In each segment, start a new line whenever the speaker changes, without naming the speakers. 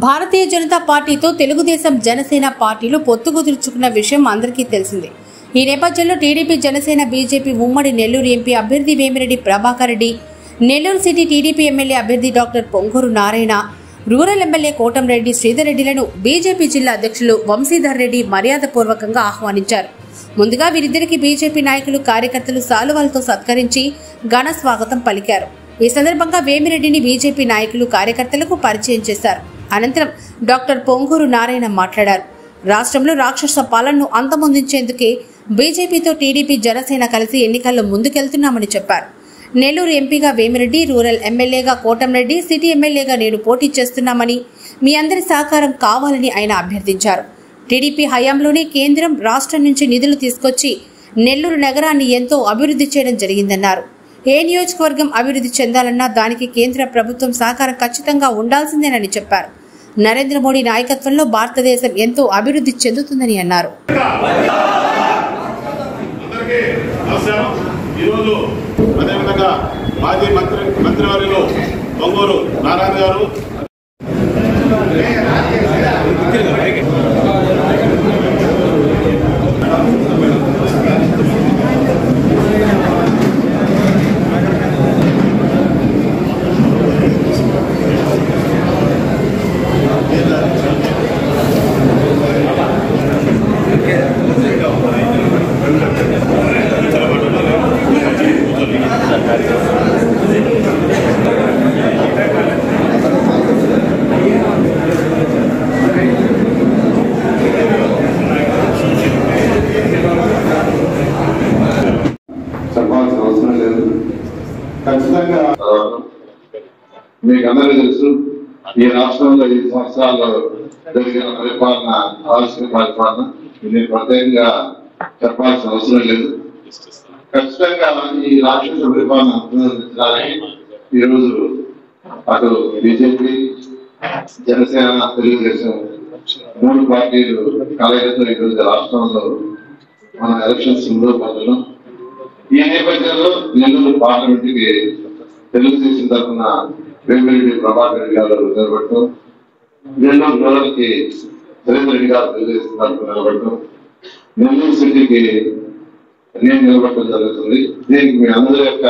భారతీయ జనతా పార్టీతో తెలుగుదేశం జనసేన పార్టీలు పొత్తు కుదుర్చుకున్న విషయం అందరికీ తెలిసిందే. ఈ నేపథ్యంలో టీడీపీ జనసేన బీజేపీ ఉమ్మడి నెల్లూరు ఎంపీ అభ్యర్థి Vemireddy Prabhakar Reddy, Nellore city TDP MLA అభ్యర్థి doctor Ponguru Narayana, rural MLA Kotamreddy Sridhar రెడ్డిలను బీజేపీ జిల్లా అధ్యక్షులు వంశీధర్ రెడ్డి మర్యాదపూర్వకంగా ఆహ్వానించారు. ముందుగా వీరిద్దరికి బీజేపీ నాయకులు కార్యకర్తలు సాలువాలతో సత్కరించి ఘన స్వాగతం పలికారు. ఈ సందర్భంగా వేమిరెడ్డిని బీజేపీ నాయకులు కార్యకర్తలకు పరిచయం చేశారు. అనంతరం డాక్టర్ పొంగూరు నారాయణ మాట్లాడారు. రాష్ట్రంలో రాక్షస పాలనను అంతమొందించేందుకే బీజేపీతో టీడీపీ జనసేన కలిసి ఎన్నికల్లో ముందుకెళ్తున్నామని చెప్పారు. నెల్లూరు ఎంపీగా వేమిరెడ్డి, రూరల్ ఎమ్మెల్యేగా కోటంరెడ్డి, సిటీ ఎమ్మెల్యేగా నేను పోటీ చేస్తున్నామని, మీ అందరి సహకారం కావాలని ఆయన అభ్యర్థించారు. టీడీపీ హయాంలోనే కేంద్రం, రాష్ట్రం నుంచి నిధులు తీసుకొచ్చి నెల్లూరు నగరాన్ని ఎంతో అభివృద్ధి చేయడం జరిగిందన్నారు. ఏ నియోజకవర్గం అభివృద్ధి చెందాలన్నా దానికి కేంద్ర ప్రభుత్వం సహకారం ఖచ్చితంగా ఉండాల్సిందేనని చెప్పారు. నరేంద్ర మోడీ నాయకత్వంలో భారతదేశం ఎంతో అభివృద్ధి చెందుతుందని అన్నారు.
మంత్రివర్యులు పొంగూరు నారాయణ గారు, ఖచ్చితంగా మీకు అందరికీ తెలుసు, ఈ రాష్ట్రంలో 5 సంవత్సరాల్లో జరిగిన పరిపాలన ఆలోచన పరిపాలన నేను ప్రత్యేకంగా చెప్పాల్సిన అవసరం లేదు. ఖచ్చితంగా ఈ రాష్ట్ర పరిపాలన అందించడానికి ఈరోజు అటు బీజేపీ, జనసేన, తెలుగుదేశం 3 పార్టీలు కలయికతో ఈరోజు రాష్ట్రంలో మన ఎలక్షన్స్ ముందు పడుతున్నాం. ఈ నేపథ్యంలో నెల్లూరు పార్లమెంట్ కి తెలుగుదేశం తరఫున వేమిరెడ్డి ప్రభాకర్ రెడ్డి గారు నిలబడటం, నెల్లూరు రూరల్ కి శ్రీధర్ రెడ్డి గారు తెలుగుదేశం తరఫున నిలబడటం, నెల్లూరు సిటీకి నేను నిలబడటం జరుగుతుంది. దీనికి మీ అందరి యొక్క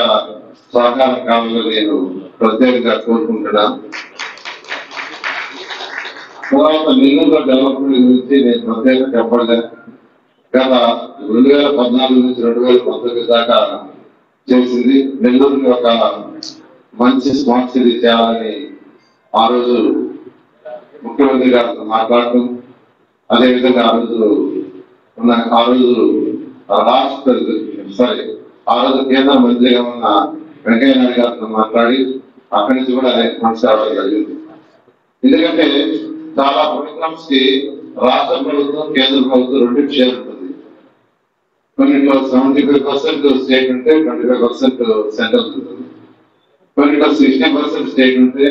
సహకారం కావాలని నేను ప్రత్యేకంగా కోరుకుంటున్నాను. తర్వాత నెల్లూరు డెవలప్మెంట్ గురించి నేను ప్రత్యేకంగా చెప్పలేదు. గత 2014 నుంచి 2019 దాకా చేసింది. నెల్లూరుకి ఒక మంచి స్మార్ట్ సిటీ చేయాలని ఆ రోజు ముఖ్యమంత్రి గారితో మాట్లాడటం, అదేవిధంగా ఆ రోజు కేంద్ర మంత్రిగా ఉన్న వెంకయ్య నాయుడు గారితో మాట్లాడి అక్కడి నుంచి కూడా ఆయన కొనసాగడం జరిగింది. ఎందుకంటే చాలా ప్రోగ్రామ్స్ కి రాష్ట్ర ప్రభుత్వం, కేంద్ర ప్రభుత్వం 2 షేర్ ఉంటుంది. కొన్నిట్లో 75% స్టేట్ ఉంటే 25% సెంట్రల్ ఉంటుంది. కొన్నిట్లో 60% స్టేట్ ఉంటే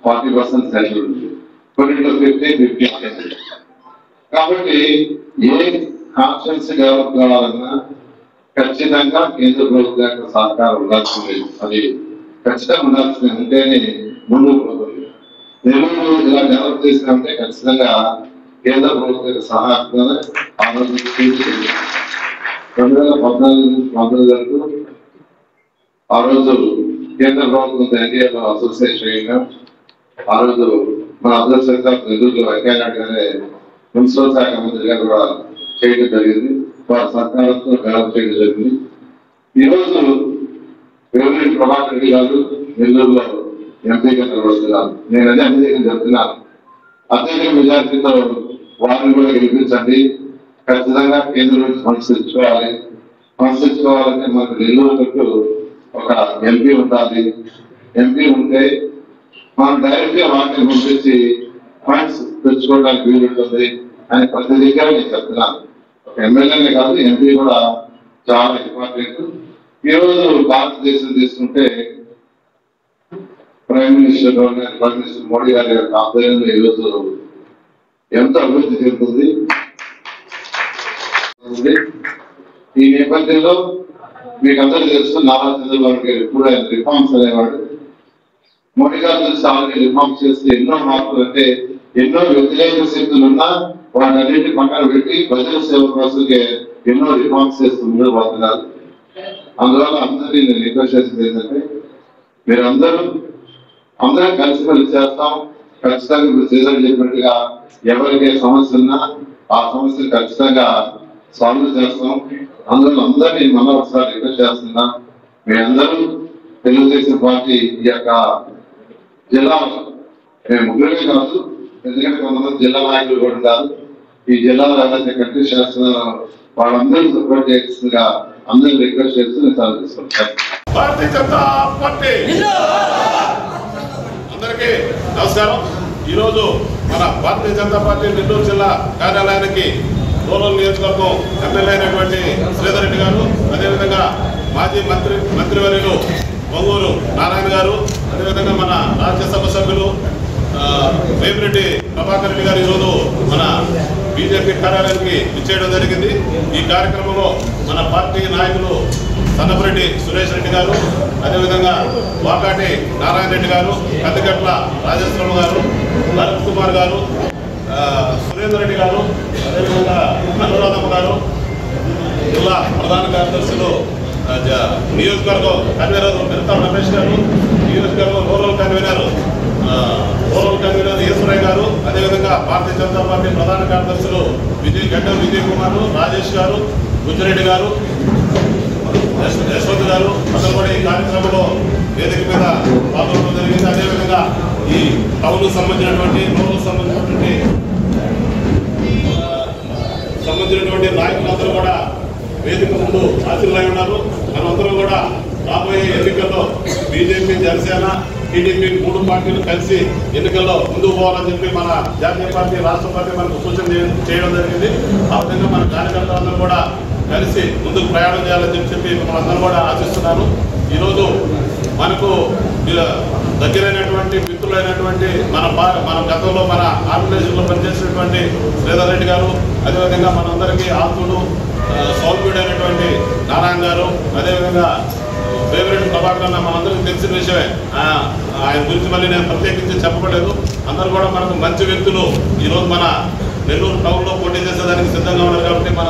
40% సెంట్రల్ ఉంటుంది. కొన్నిట్లో 50-50. కాబట్టి ఏ కాన్స్టిట్యున్సీ డెవలప్ కావాలన్నా ఖచ్చితంగా కేంద్ర ప్రభుత్వం యొక్క సహకారం ఉండాల్సింది. అది ఖచ్చితంగా ఉండాల్సింది. ఉంటేనే ముందుకు పోతుంది. నెల్లూరు ఇలా డెవలప్ చేసినంటే ఖచ్చితంగా కేంద్ర ప్రభుత్వం యొక్క సహాయంతో ఆ రోజు 2014 నుంచి 19 వరకు ఆ రోజు కేంద్ర ప్రభుత్వం ఎన్డీఏలో అసోసియేషన్ అయ్యాం. ఆ రోజు మన అదృష్టంగా నెల్లూరులో వెంకయ్య నాయుడు గారే మున్సిపల్ శాఖ మంత్రిగా కూడా చేయడం జరిగింది. వారి సహకారంతో డెవలప్ చేయడం జరిగింది. ఈరోజు వేమిరెడ్డి ప్రభాకర్ రెడ్డి గారు నెల్లూరులో ఎంపీగా నిలబడుతున్నారు. నేను అదే అధికంగా చెప్తున్నాను. అత్యధిక మెజార్టీతో వారిని కూడా గెలిపించండి. ఖచ్చితంగా కేంద్రం నుంచి ఫండ్స్ తెచ్చుకోవాలి. ఫండ్స్ తెచ్చుకోవాలంటే మనకు నెల్లూరుకు ఒక ఎంపీ ఉండాలి. ఎంపీ ఉంటే మనం డైరెక్ట్ గా వాటిని పంపించి ఫండ్స్ తెచ్చుకోవడానికి వీలుంటుంది అని ప్రతి దగ్గర నేను చెప్తున్నాను. ఒక ఎమ్మెల్యేనే కాదు, ఎంపీ కూడా చాలా ఇంపార్టెంట్. ఈరోజు భారతదేశం తీసుకుంటే ప్రైమ్ మినిస్టర్ మోడీ గారి యొక్క ఆధ్వర్యంలో ఈరోజు ఎంతో అభివృద్ధి చెందుతుంది. ఈ నేపథ్యంలో మీకు అందరికీ తెలుసు, నారా చంద్రబాబు గారు ఎప్పుడు ఆయన రిఫార్మ్స్ అనేవాడు. మోడీ గారు ఆల్రెడీ రిఫార్మ్స్ చేస్తే ఎన్నో మార్పులు, అంటే ఎన్నో వ్యతిరేక శక్తులు ఉన్నా వాటన్నింటి పక్కన పెట్టి ప్రజల సేవ కోసంకే ఎన్నో రిఫార్మ్స్ చేస్తూ ముందుకు పోతున్నారు. అందువల్ల అందరినీ నేను రిక్వెస్ట్ చేసేది ఏంటంటే అందరం కలిసి చేస్తాం. ఖచ్చితంగా ఇప్పుడు శ్రీధర్ చెప్పినట్టుగా ఎవరికి సమస్య ఉన్నా ఆ సమస్యను ఖచ్చితంగా సాల్వ్ చేస్తాం. అందువల్ల అందరినీ మళ్ళీ ఒకసారి రిక్వెస్ట్ చేస్తున్నా, మీ అందరూ తెలుగుదేశం పార్టీ ఈ యొక్క జిల్లా మేము ముగ్గురే కాదు, ఎందుకంటే కొంతమంది జిల్లా నాయకులు కూడా ఉన్నారు. ఈ జిల్లాలో ఎవరైతే కంటెస్ట్ చేస్తున్నారో వాళ్ళందరూ సపోర్ట్ చేస్తుందిగా అందరూ రిక్వెస్ట్ చేస్తూ నేను సాల్వ్ చేసుకుంటాను.
భారతీయ జనతా పార్టీ అందరికీ నమస్కారం. ఈరోజు మన భారతీయ జనతా పార్టీ నెల్లూరు జిల్లా కార్యాలయానికి రూరల్ నియోజకవర్గం ఎమ్మెల్యే అయినటువంటి శ్రీధర్ రెడ్డి గారు, అదేవిధంగా మాజీ మంత్రివర్యులు పొంగూరు నారాయణ గారు, అదేవిధంగా మన రాజ్యసభ సభ్యులు వేమిరెడ్డి ప్రభాకర్ రెడ్డి గారు ఈరోజు మన బీజేపీ కార్యాలయానికి ఇచ్చేయడం జరిగింది. ఈ కార్యక్రమంలో మన పార్టీ నాయకులు సన్నపరెడ్డి సురేష్ రెడ్డి గారు, అదేవిధంగా వాకాటి నారాయణ రెడ్డి గారు, కందిగట్ల రాజేశ్వరరావు గారు, భరత్ కుమార్ గారు, సురేందర్ రెడ్డి గారు, అదేవిధంగా అనురాధమ్మ గారు, జిల్లా ప్రధాన కార్యదర్శులు నియోజకవర్గం కన్వీనర్ మిరతాం రమేష్ గారు, నియోజకవర్గం రూరల్ కన్వీనర్ ఈశ్వరయ్య గారు, అదేవిధంగా భారతీయ జనతా పార్టీ ప్రధాన కార్యదర్శులు గడ్డం విజయ్ కుమార్, రాజేష్ గారు, గుజ్జిరెడ్డి గారు, యశ్వంత్ గారు అందరూ కూడా ఈ కార్యక్రమంలో వేదిక మీద పాల్గొనడం జరిగింది. అదేవిధంగా ఈ టౌన్ సంబంధించినటువంటి రూరల్ సంబంధించినటువంటి నాయకులందరూ కూడా వేదిక ముందు హాజరై ఉన్నారు. మనమందరం కూడా రాబోయే ఎన్నికల్లో బీజేపీ, జనసేన, టీడీపీ 3 పార్టీలు కలిసి ఎన్నికల్లో ముందుకు పోవాలని చెప్పి మన జాతీయ పార్టీ, రాష్ట్ర పార్టీ మనకు సూచన చేయడం జరిగింది. ఆ విధంగా మన కార్యకర్తలందరూ కూడా కలిసి ముందుకు ప్రయాణం చేయాలని చెప్పి మనందరం కూడా ఆశిస్తున్నాను. ఈరోజు మనకు దగ్గరైనటువంటి మిత్రులైనటువంటి మన గతంలో మన ఆర్గనైజేషన్లో పనిచేసినటువంటి శ్రీధర్ రెడ్డి గారు, అదేవిధంగా మనందరికీ ఆత్ముడు సౌల్యుడు అయినటువంటి నారాయణ గారు, అదేవిధంగా వేమిరెడ్డి ప్రభాకర్ అన్న మనందరికీ తెలిసిన విషయమే. ఆయన గురించి మళ్ళీ నేను ప్రత్యేకించి చెప్పలేదు. అందరూ కూడా మనకు మంచి వ్యక్తులు ఈరోజు మన నెల్లూరు టౌన్లో పోటీ చేసేదానికి సిద్ధంగా ఉన్నారు. కాబట్టి మన